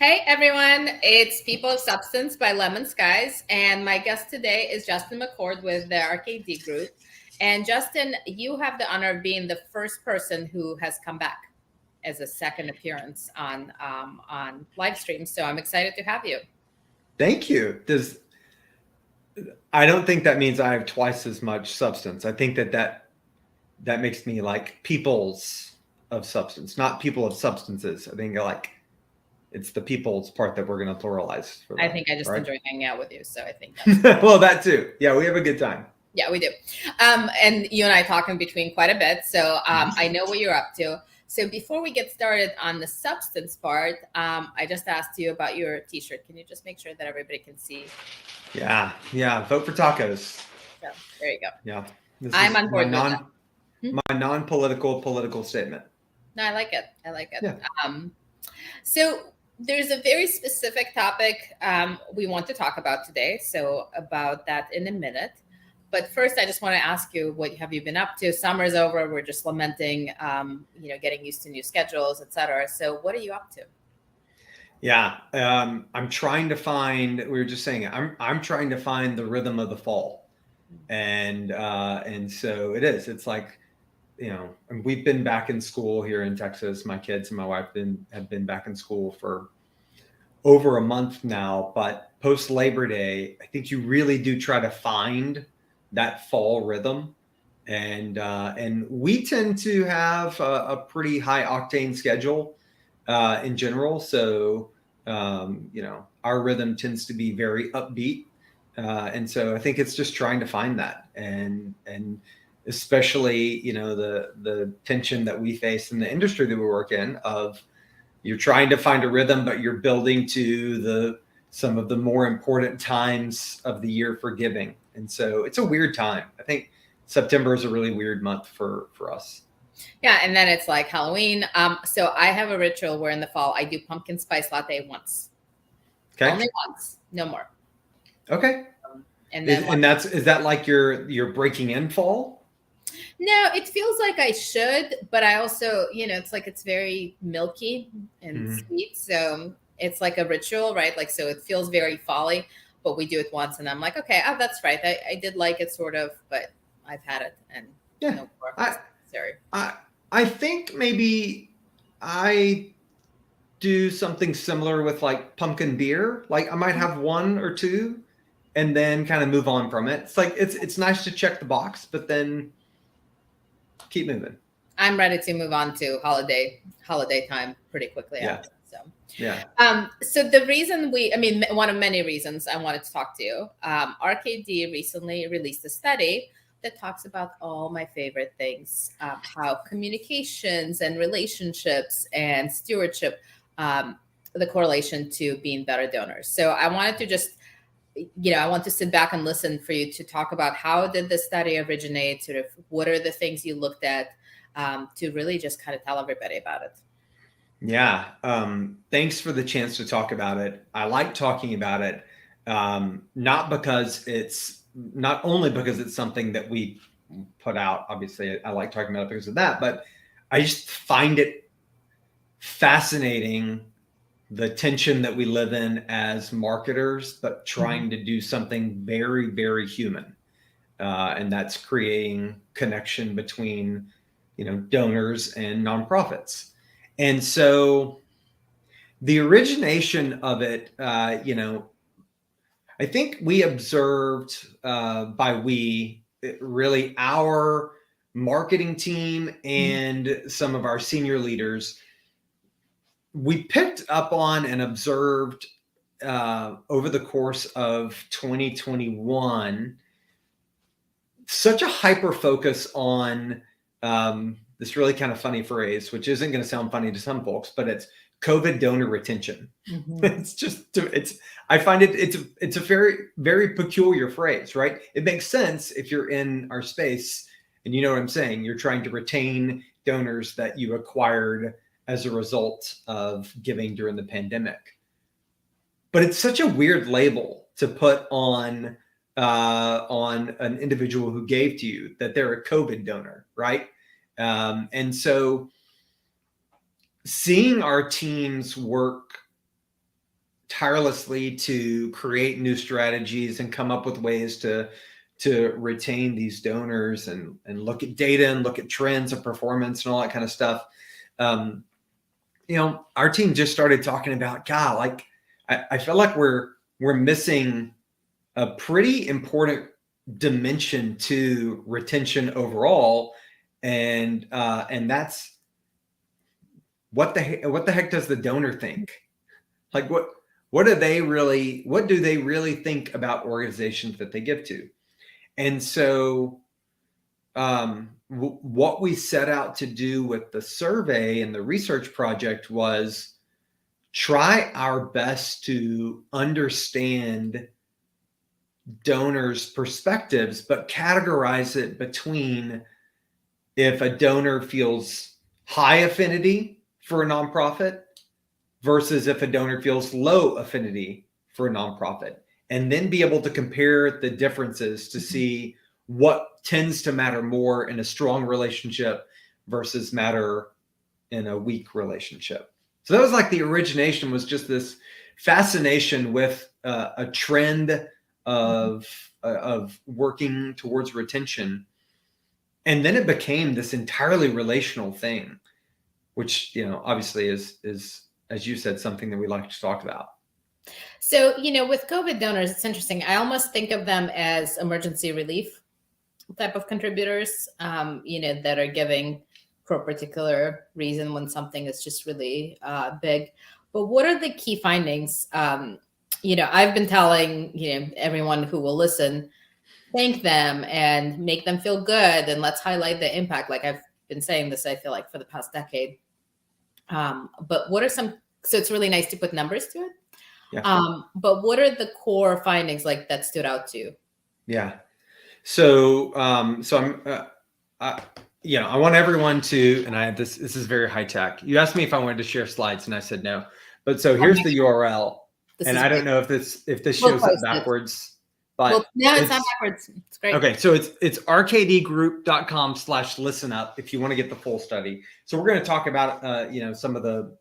Hey everyone, it's People of Substance by LemonSkies, and my guest today is Justin McCord with the RKD Group. And Justin, you have the honor of being the first person who has come back as a second appearance on live stream. So I'm excited to have you. Thank you. I don't think that means I have twice as much substance. I think that makes me like peoples of substance, not people of substances. I think it's the people's part that we're going to pluralize for I that. think I just right? enjoy hanging out with you, so I think that's Well, that too. Yeah, we have a good time. yeah, we do. And you and I talk in between quite a bit, so I know what you're up to. So before we get started on the substance part, I just asked you about your T-shirt. Can you just make sure that everybody can see? Yeah. Vote for tacos. So there you go. Yeah, this I'm is on board with that. my non-political political statement. No, I like it. I like it. Yeah. So there's a very specific topic we want to talk about today. So about that in a minute. But first, I just want to ask you, what have you been up to? Summer's over. We're just lamenting, getting used to new schedules, etc. So what are you up to? Yeah, I'm trying to find. We were just saying, I'm trying to find the rhythm of the fall, and so it is. It's like, and we've been back in school here in Texas. My kids and my wife have been back in school for over a month now. But post Labor Day, I think you really do try to find that fall rhythm, and we tend to have a pretty high octane schedule in general. So, our rhythm tends to be very upbeat. And so I think it's just trying to find that, and especially, the tension that we face in the industry that we work in, of you're trying to find a rhythm, but you're building to some of the more important times of the year for giving. And so it's a weird time. I think September is a really weird month for us. Yeah, and then it's like Halloween. So I have a ritual where in the fall I do pumpkin spice latte once. Okay. Only once, no more. Okay. And then is that like you're breaking in fall? No, it feels like I should, but I also, it's like it's very milky and sweet. So it's like a ritual, right? Like, so it feels very folly, but we do it once and I'm like, okay, oh, that's right. I did like it sort of, but I've had it and Yeah. no more. Sorry. I think maybe I do something similar with like pumpkin beer. Like I might have one or two and then kind of move on from it. It's like it's nice to check the box, but then keep moving. I'm ready to move on to holiday time pretty quickly. Yeah. After, so yeah. So the reason one of many reasons I wanted to talk to you, RKD recently released a study that talks about all my favorite things, how communications and relationships and stewardship, the correlation to being better donors. So I wanted to just, I want to sit back and listen for you to talk about how did the study originate, sort of what are the things you looked at, to really just kind of tell everybody about it. Yeah. Thanks for the chance to talk about it. I like talking about it, not only because it's something that we put out. Obviously, I like talking about it because of that, but I just find it fascinating, the tension that we live in as marketers, but trying to do something very, very human. And that's creating connection between, donors and nonprofits. And so the origination of it, I think we observed, really our marketing team and some of our senior leaders, we picked up on and observed over the course of 2021 such a hyper focus on this really kind of funny phrase, which isn't going to sound funny to some folks, but it's COVID donor retention. I find it's a very, very peculiar phrase, right? It makes sense if you're in our space and you know what I'm saying. You're trying to retain donors that you acquired as a result of giving during the pandemic. But it's such a weird label to put on an individual who gave to you, that they're a COVID donor, right? And so seeing our teams work tirelessly to create new strategies and come up with ways to retain these donors and look at data and look at trends of performance and all that kind of stuff. Our team just started talking about, God, like I feel like we're missing a pretty important dimension to retention overall, and that's what the heck does the donor think? Like what do they really think about organizations that they give to? And so what we set out to do with the survey and the research project was try our best to understand donors' perspectives, but categorize it between if a donor feels high affinity for a nonprofit versus if a donor feels low affinity for a nonprofit, and then be able to compare the differences to see what tends to matter more in a strong relationship versus matter in a weak relationship. So that was like the origination, was just this fascination with a trend of working towards retention. And then it became this entirely relational thing, which, obviously is, as you said, something that we like to talk about. So, with COVID donors, it's interesting. I almost think of them as emergency relief type of contributors, that are giving for a particular reason when something is just really big. But what are the key findings? I've been telling, everyone who will listen, thank them and make them feel good. And let's highlight the impact. Like I've been saying this, I feel like, for the past decade. But what are so it's really nice to put numbers to it. Yeah. But what are the core findings like that stood out to you? Yeah. So, I'm, I want everyone to, and I have this is very high tech. You asked me if I wanted to share slides and I said no, but so here's the URL. And I don't know if this shows up backwards, but no, it's not backwards. It's great. Okay. So it's rkdgroup.com/listen up if you want to get the full study. So we're going to talk about, some of the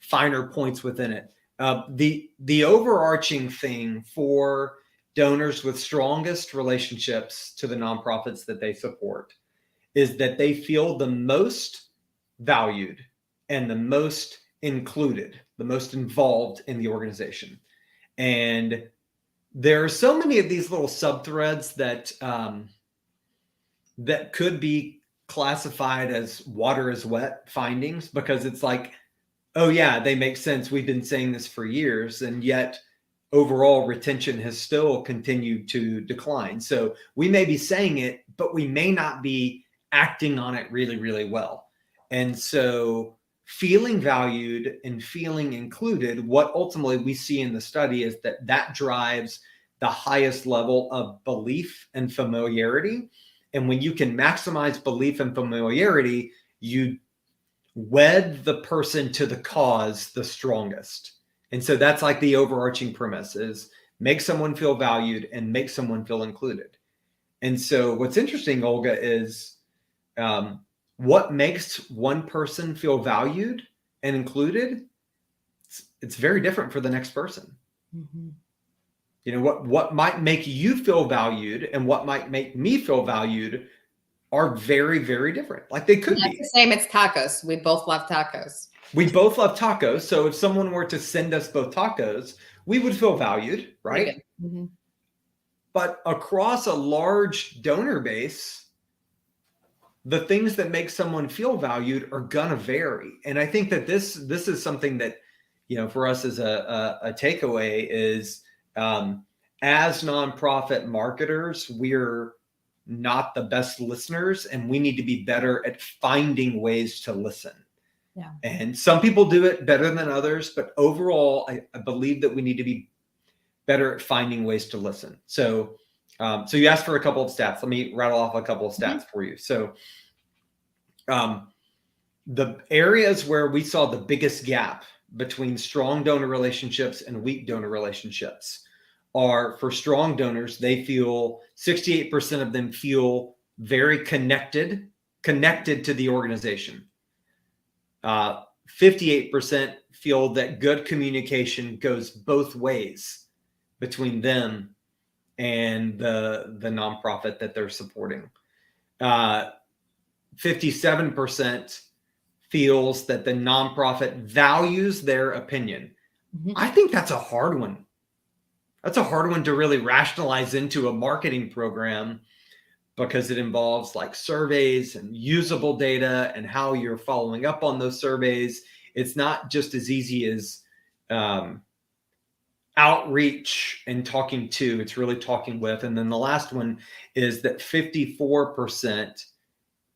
finer points within it. The overarching thing for donors with strongest relationships to the nonprofits that they support is that they feel the most valued and the most included, the most involved in the organization. And there are so many of these little subthreads that that could be classified as water is wet findings, because it's like, oh yeah, they make sense. We've been saying this for years, and yet overall retention has still continued to decline. So we may be saying it, but we may not be acting on it really, really well. And so feeling valued and feeling included, what ultimately we see in the study is that drives the highest level of belief and familiarity. And when you can maximize belief and familiarity, you wed the person to the cause the strongest. And so that's like the overarching premise, is make someone feel valued and make someone feel included. And so what's interesting, Olga, is what makes one person feel valued and included, it's very different for the next person. Mm-hmm. What might make you feel valued and what might make me feel valued are very, very different. Like they could be. The same. It's tacos. We both love tacos. We both love tacos. So if someone were to send us both tacos, we would feel valued, right? Mm-hmm. But across a large donor base, the things that make someone feel valued are gonna vary. And I think that this is something that, for us as a takeaway is, as nonprofit marketers, we're not the best listeners, and we need to be better at finding ways to listen. Yeah. And some people do it better than others, but overall, I believe that we need to be better at finding ways to listen. So, so you asked for a couple of stats. Let me rattle off a couple of stats for you. So, the areas where we saw the biggest gap between strong donor relationships and weak donor relationships are, for strong donors, they feel 68% of them feel very connected to the organization. 58% feel that good communication goes both ways between them and the nonprofit that they're supporting. 57% feels that the nonprofit values their opinion. Mhm. I think that's a hard one. That's a hard one to really rationalize into a marketing program, because it involves like surveys and usable data and how you're following up on those surveys. It's not just as easy as outreach and talking to, it's really talking with. And then the last one is that 54%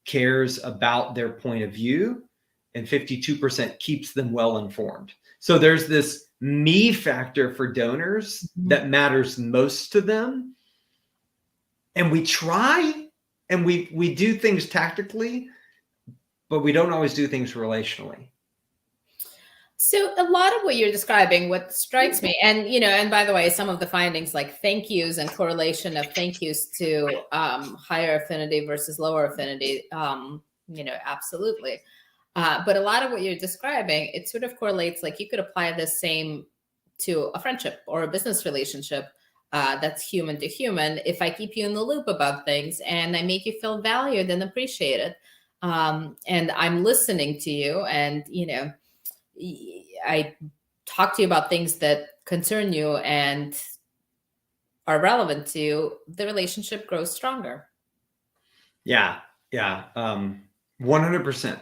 cares about their point of view and 52% keeps them well informed. So there's this me factor for donors that matters most to them. And we try and we do things tactically, but we don't always do things relationally. So a lot of what you're describing, what strikes me, and and by the way, some of the findings like thank yous and correlation of thank yous to higher affinity versus lower affinity, absolutely. But a lot of what you're describing, it sort of correlates, like you could apply the same to a friendship or a business relationship that's human to human. If I keep you in the loop about things and I make you feel valued and appreciated, and I'm listening to you, and I talk to you about things that concern you and are relevant to you, the relationship grows stronger. Yeah. 100%.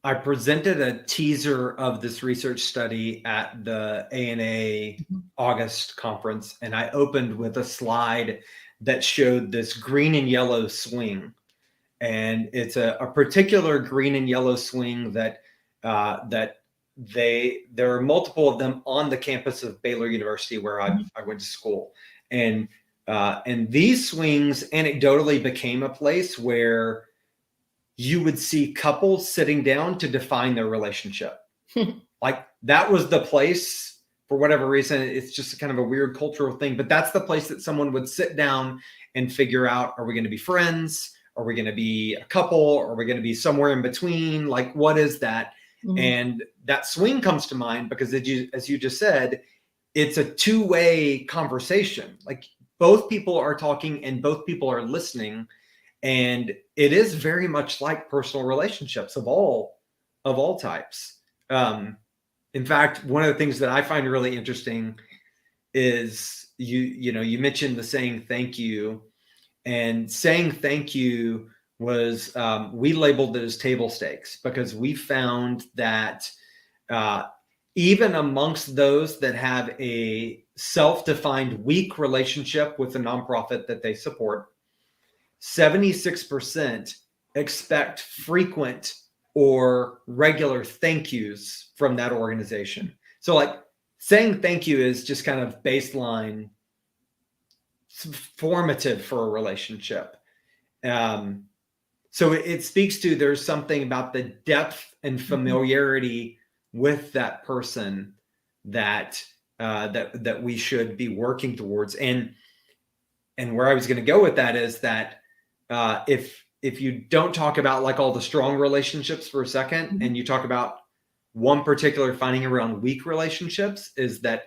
I presented a teaser of this research study at the ANA August conference, and I opened with a slide that showed this green and yellow swing. And it's a particular green and yellow swing that there are multiple of them on the campus of Baylor University, where I went to school. And these swings anecdotally became a place where you would see couples sitting down to define their relationship. Like that was the place, for whatever reason. It's just kind of a weird cultural thing, but that's the place that someone would sit down and figure out, are we going to be friends? Are we going to be a couple? Are we going to be somewhere in between? Like, what is that? And that swing comes to mind because, as you just said, it's a two-way conversation. Like both people are talking and both people are listening. And it is very much like personal relationships of all types. In fact, one of the things that I find really interesting is you mentioned the saying thank you, and saying thank you was we labeled it as table stakes, because we found that even amongst those that have a self-defined weak relationship with the nonprofit that they support, 76% expect frequent or regular thank yous from that organization. So like saying thank you is just kind of baseline formative for a relationship. So it speaks to, there's something about the depth and familiarity with that person that we should be working towards. And where I was going to go with that is that if you don't talk about like all the strong relationships for a second, and you talk about one particular finding around weak relationships, is that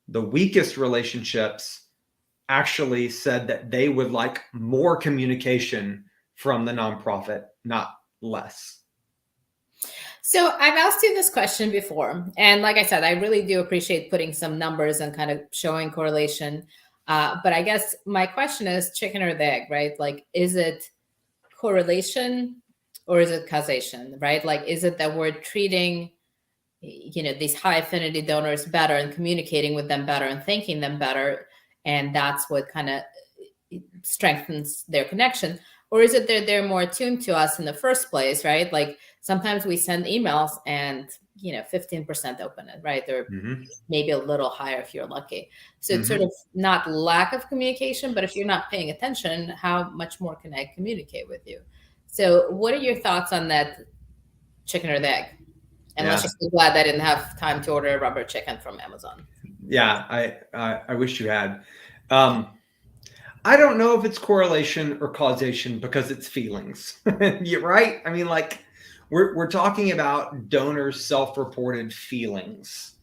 the weakest relationships actually said that they would like more communication from the nonprofit, not less. So I've asked you this question before, and like I said, I really do appreciate putting some numbers and kind of showing correlation. But I guess my question is chicken or the egg, right? Like, is it correlation or is it causation, right? Like, is it that we're treating, these high affinity donors better and communicating with them better and thanking them better, and that's what kind of strengthens their connection? Or is it that they're more attuned to us in the first place, right? Like sometimes we send emails and 15% open it, right? They're maybe a little higher if you're lucky. So it's sort of not lack of communication, but if you're not paying attention, how much more can I communicate with you? So what are your thoughts on that chicken or the egg? And let's just be glad I didn't have time to order a rubber chicken from Amazon. Yeah, I wish you had. I don't know if it's correlation or causation, because it's feelings. You're right. I mean, like we're talking about donors' self-reported feelings.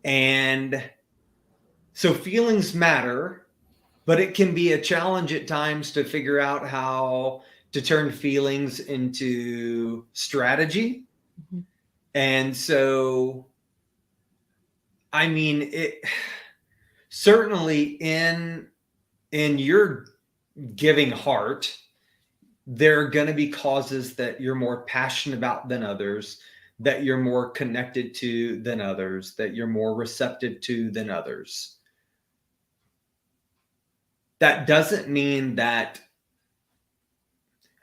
And so feelings matter, but it can be a challenge at times to figure out how to turn feelings into strategy. Mm-hmm. And so, I mean, it certainly in your giving heart, there are going to be causes that you're more passionate about than others, that you're more connected to than others, that you're more receptive to than others. That doesn't mean that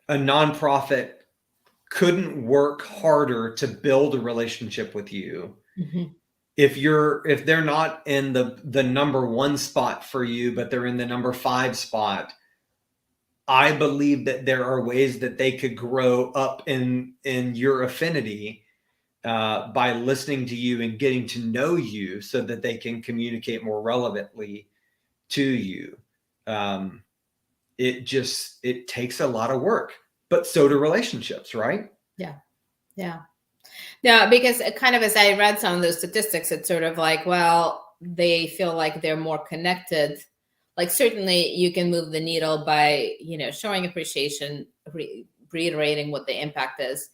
a nonprofit couldn't work harder to build a relationship with you. Mm-hmm. If they're not in the number 1 spot for you, but they're in the number 5 spot, I believe that there are ways that they could grow up in your affinity by listening to you and getting to know you, so that they can communicate more relevantly to you. It takes a lot of work, but so do relationships, right? Yeah, because kind of as I read some of those statistics, it's sort of like, well, they feel like they're more connected. Like certainly you can move the needle by, showing appreciation, reiterating what the impact is,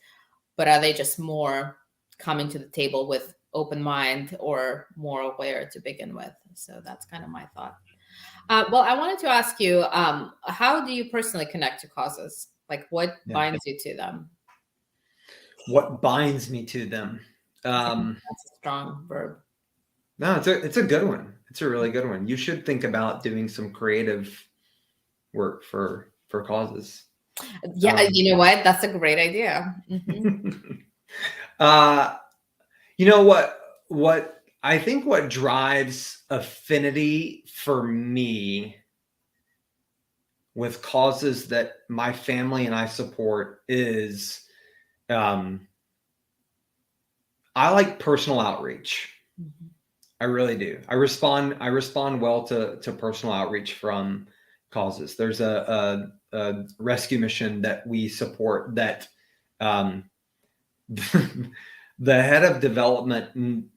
but are they just more coming to the table with open mind or more aware to begin with? So that's kind of my thought. Well, I wanted to ask you, how do you personally connect to causes? Like what binds you to them? What binds me to them? That's a strong verb. No, it's a good one. It's a really good one. You should think about doing some creative work for causes. Yeah, you know what? That's a great idea. Mm-hmm. You know what I think what drives affinity for me with causes that my family and I support is I like personal outreach. Mm-hmm. I really do. I respond well to personal outreach from causes. There's a rescue mission that we support that the head of development,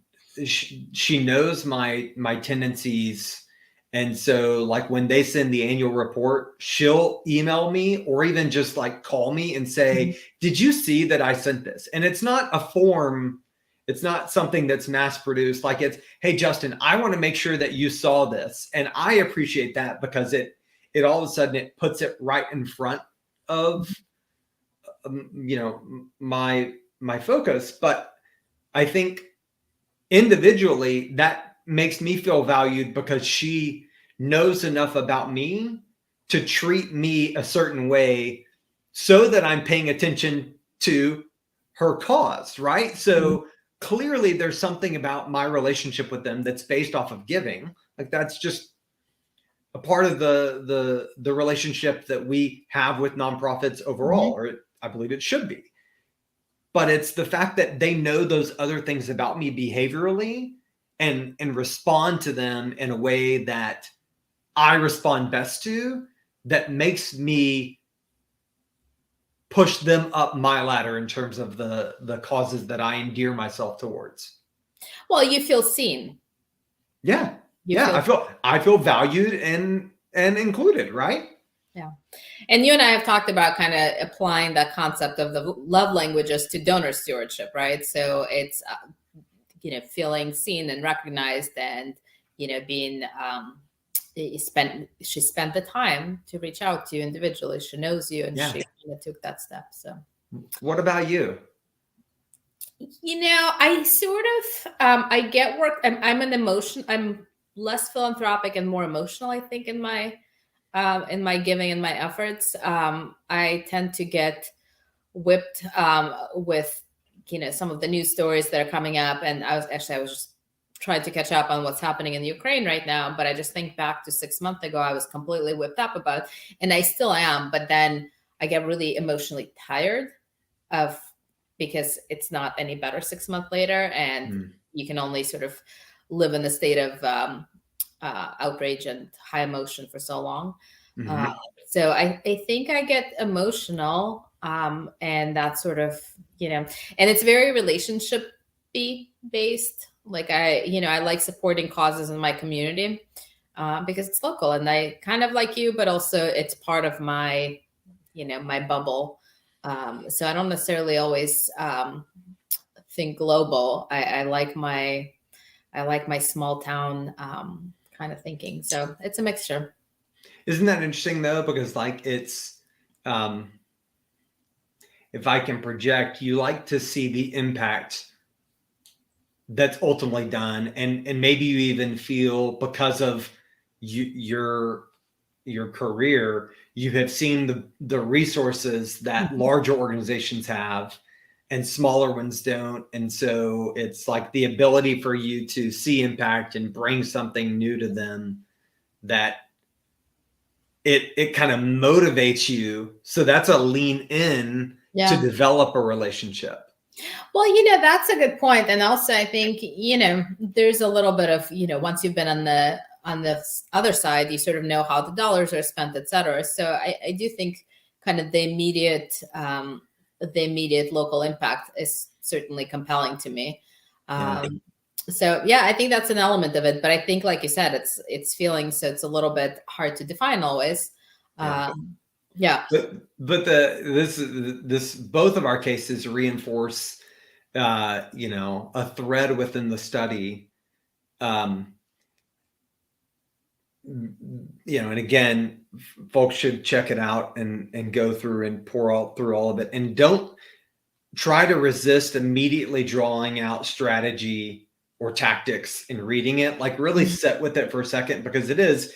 she knows my tendencies. And so like when they send the annual report, she'll email me or even just like call me and say, did you see that I sent this? And it's not a form. It's not something that's mass produced. Like it's, hey, Justin, I want to make sure that you saw this. And I appreciate that because it all of a sudden it puts it right in front of, my focus. But I think individually that makes me feel valued because she knows enough about me to treat me a certain way so that I'm paying attention to her cause, right? So clearly there's something about my relationship with them that's based off of giving. Like that's just a part of the relationship that we have with nonprofits overall, or I believe it should be. But it's the fact that they know those other things about me behaviorally and respond to them in a way that I respond best to, that makes me push them up my ladder in terms of the causes that I endear myself towards. Well, you feel seen. Yeah. I feel valued and included, right? Yeah. And you and I have talked about kind of applying that concept of the love languages to donor stewardship, right? So it's, feeling seen and recognized and, being, she spent the time to reach out to you individually. She knows you and she took that step. So what about you? I sort of, I get work. I'm less philanthropic and more emotional, I think, in my giving and my efforts. I tend to get whipped with, some of the news stories that are coming up. And I was just trying to catch up on what's happening in Ukraine right now. But I just think back to 6 months ago, I was completely whipped up about, and I still am. But then I get really emotionally tired because it's not any better 6 months later. And you can only sort of live in a state of outrage and high emotion for so long. So I think I get emotional And that's sort of, and it's very relationship based. Like I like supporting causes in my community because it's local, and I kind of like you, but also it's part of my, my bubble. So I don't necessarily always think global. I like my small town kind of thinking. So it's a mixture. Isn't that interesting though? Because like it's, if I can project, you like to see the impact that's ultimately done, and maybe you even feel because of your career, you have seen the resources that larger organizations have and smaller ones don't, and so it's like the ability for you to see impact and bring something new to them, that it kind of motivates you. So that's a lean in to develop a relationship. Well, that's a good point. And also I think, there's a little bit of, once you've been on the other side, you sort of know how the dollars are spent, et cetera. So I do think kind of the immediate local impact is certainly compelling to me. So yeah, I think that's an element of it. But I think, like you said, it's feeling, so it's a little bit hard to define always. Yeah. But this both of our cases reinforce a thread within the study. And again, folks should check it out and go through and pour through all of it, and don't try to resist immediately drawing out strategy or tactics in reading it. Like really sit with it for a second, because it is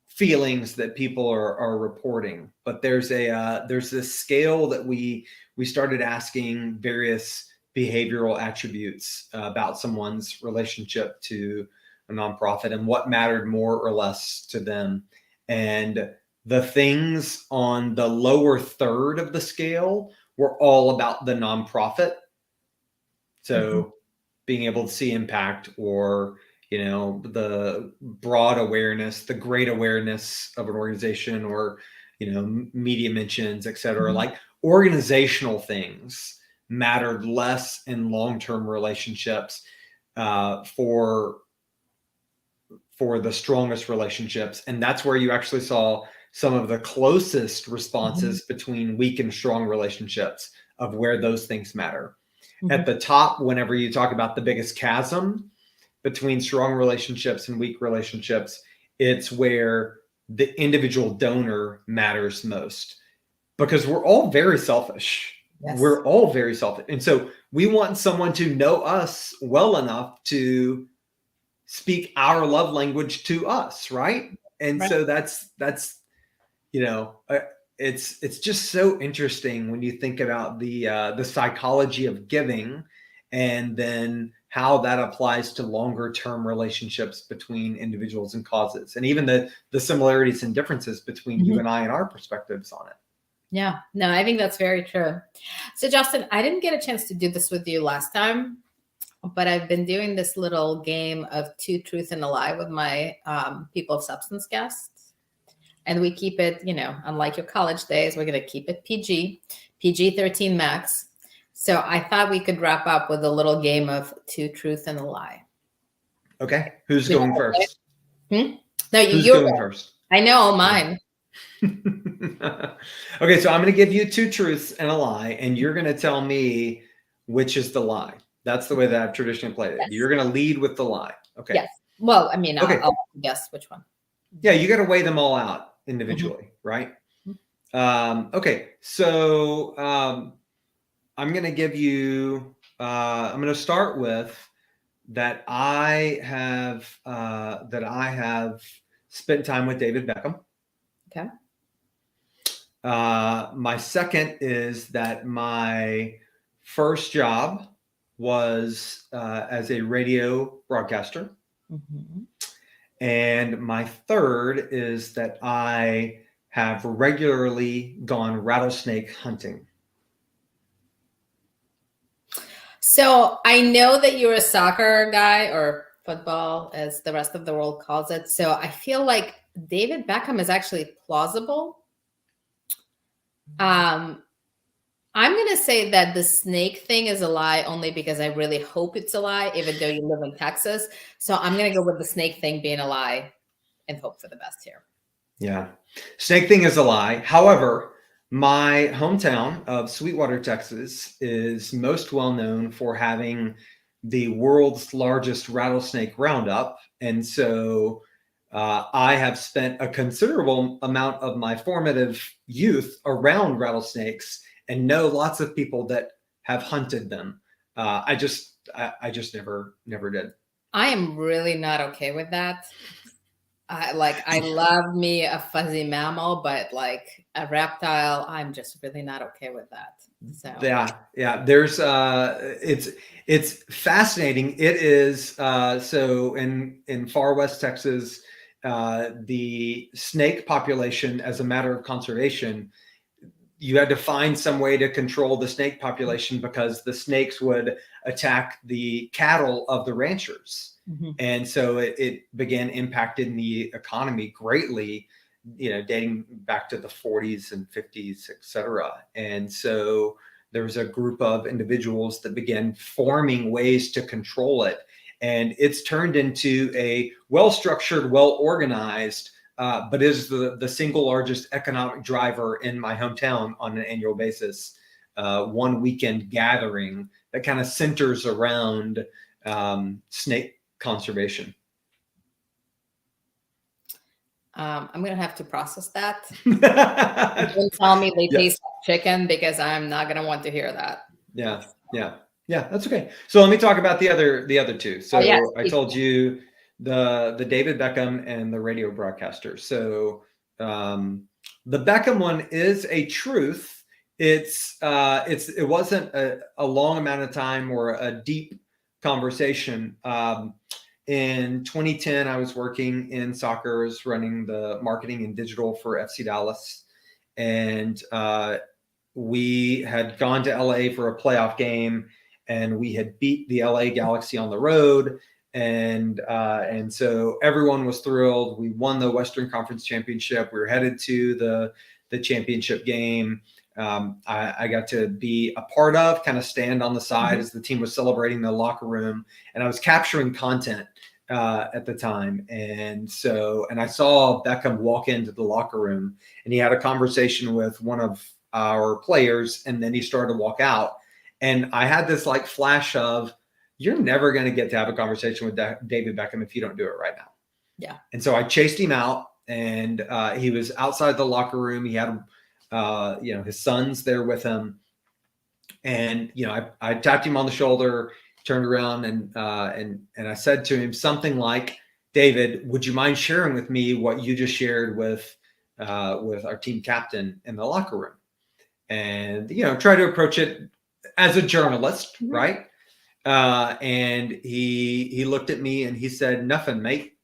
feelings that people are reporting. But there's this scale that we started asking various behavioral attributes about someone's relationship to a nonprofit and what mattered more or less to them. And the things on the lower third of the scale were all about the nonprofit. So being able to see impact, or the broad awareness, the great awareness of an organization, or media mentions, et cetera. Like organizational things mattered less in long-term relationships for the strongest relationships. And that's where you actually saw some of the closest responses between weak and strong relationships, of where those things matter. At the top, whenever you talk about the biggest chasm between strong relationships and weak relationships, it's where the individual donor matters most, because we're all very selfish. Yes. We're all very selfish. And so we want someone to know us well enough to speak our love language to us, right? And so that's it's just so interesting when you think about the psychology of giving, and then how that applies to longer term relationships between individuals and causes, and even the similarities and differences between you and I and our perspectives on it. Yeah, no, I think that's very true. So Justin, I didn't get a chance to do this with you last time, but I've been doing this little game of 2 truth and a lie with my people of substance guests. And we keep it, unlike your college days, we're going to keep it PG-13 max. So I thought we could wrap up with a little game of 2 truth and a lie. Okay. Who's going first? No, you're going first. I know mine. Okay, so I'm going to give you 2 truths and a lie, and you're going to tell me which is the lie. That's the way that I've traditionally played it. Yes. You're going to lead with the lie. Okay. Yes. Well, I mean, okay. I'll guess which one. Yeah, you got to weigh them all out individually, right? Okay, so I'm going to give you. I'm going to start with that I have spent time with David Beckham. Okay. My second is that my first job was as a radio broadcaster. And my third is that I have regularly gone rattlesnake hunting. So I know that you're a soccer guy, or football as the rest of the world calls it. So I feel like David Beckham is actually plausible. I'm going to say that the snake thing is a lie only because I really hope it's a lie, even though you live in Texas. So I'm going to go with the snake thing being a lie and hope for the best here. Yeah. Snake thing is a lie. However, my hometown of Sweetwater, Texas is most well known for having the world's largest rattlesnake roundup. And so I have spent a considerable amount of my formative youth around rattlesnakes and know lots of people that have hunted them. I just never did. I am really not okay with that. I love me a fuzzy mammal, but like a reptile, I'm just really not okay with that. So Yeah. There's it's fascinating. It is so in far west Texas, the snake population, as a matter of conservation, you had to find some way to control the snake population because the snakes would attack the cattle of the ranchers. mm-hmm. And so it began impacting the economy greatly, dating back to the 40s and 50s, et cetera. And so there was a group of individuals that began forming ways to control it. And it's turned into a well-structured, well-organized, but is the single largest economic driver in my hometown on an annual basis. One weekend gathering that kind of centers around snake conservation. I'm gonna have to process that. Don't tell me they taste like chicken because I'm not gonna want to hear that. Yeah, that's okay. So let me talk about the other two. So yes, I told you the David Beckham and the radio broadcaster. So the Beckham one is a truth. It wasn't a long amount of time or a deep conversation. In 2010, I was working in soccer, I was running the marketing and digital for FC Dallas, and we had gone to LA for a playoff game, and we had beat the LA Galaxy on the road, and so everyone was thrilled. We won the Western Conference Championship. We were headed to the championship game. I got to be a part of, kind of stand on the side as the team was celebrating the locker room, and I was capturing content at the time. And I saw Beckham walk into the locker room, and he had a conversation with one of our players, and then he started to walk out. And I had this like flash of, you're never going to get to have a conversation with David Beckham if you don't do it right now. Yeah. And so I chased him out, and he was outside the locker room. He had his sons there with him, and I tapped him on the shoulder, turned around, and I said to him something like, David, would you mind sharing with me what you just shared with our team captain in the locker room? And try to approach it as a journalist, right? And he looked at me and he said, "Nothing, mate."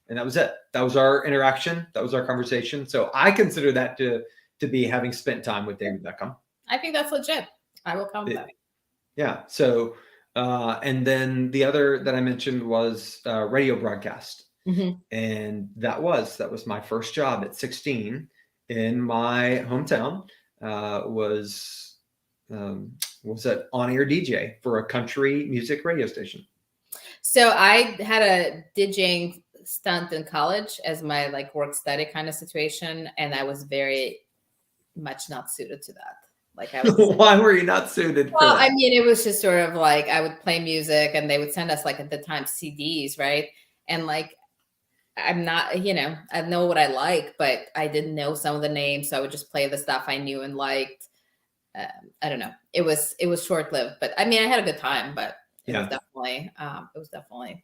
And that was it. That was our interaction. That was our conversation. So I consider that to be having spent time with David Beckham. I think that's legit. I will count that. Yeah. So, and then the other that I mentioned was radio broadcast. And that was my first job at 16 in my hometown. Was an on-air DJ for a country music radio station. So I had a DJing stunt in college as my like work study kind of situation, and I was very much not suited to that. Like I was Why were you not suited? Well, I mean, it was just sort of like I would play music, and they would send us like at the time CDs, right? And like I'm not, I know what I like, but I didn't know some of the names, so I would just play the stuff I knew and liked. I don't know. It was short lived, but I mean, I had a good time, but it was definitely,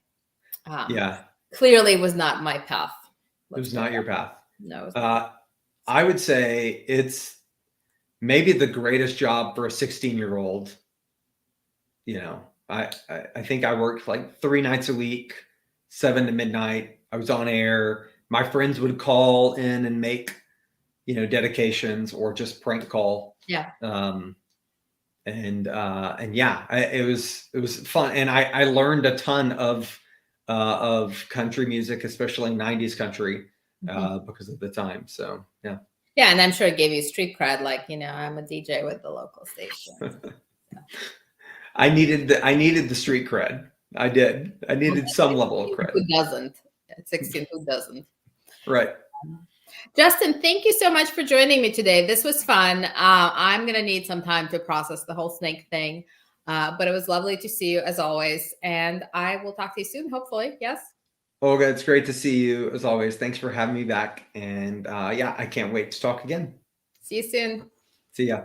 clearly was not my path. It was not your path. No. I would say it's maybe the greatest job for a 16-year-old. I think I worked like 3 nights a week, 7 to midnight. I was on air. My friends would call in and make, dedications or just prank call. Yeah. It was fun. And I learned a ton of country music, especially 90s country, because of the time. So, yeah. Yeah, and I'm sure it gave you street cred, like, I'm a DJ with the local station. I needed the street cred. I did. I needed some level of cred. Who doesn't? At 16, who doesn't? Right. Justin, thank you so much for joining me today. This was fun. I'm going to need some time to process the whole snake thing, but it was lovely to see you as always. And I will talk to you soon, hopefully. Yes? Olga, it's great to see you as always. Thanks for having me back. And yeah, I can't wait to talk again. See you soon. See ya.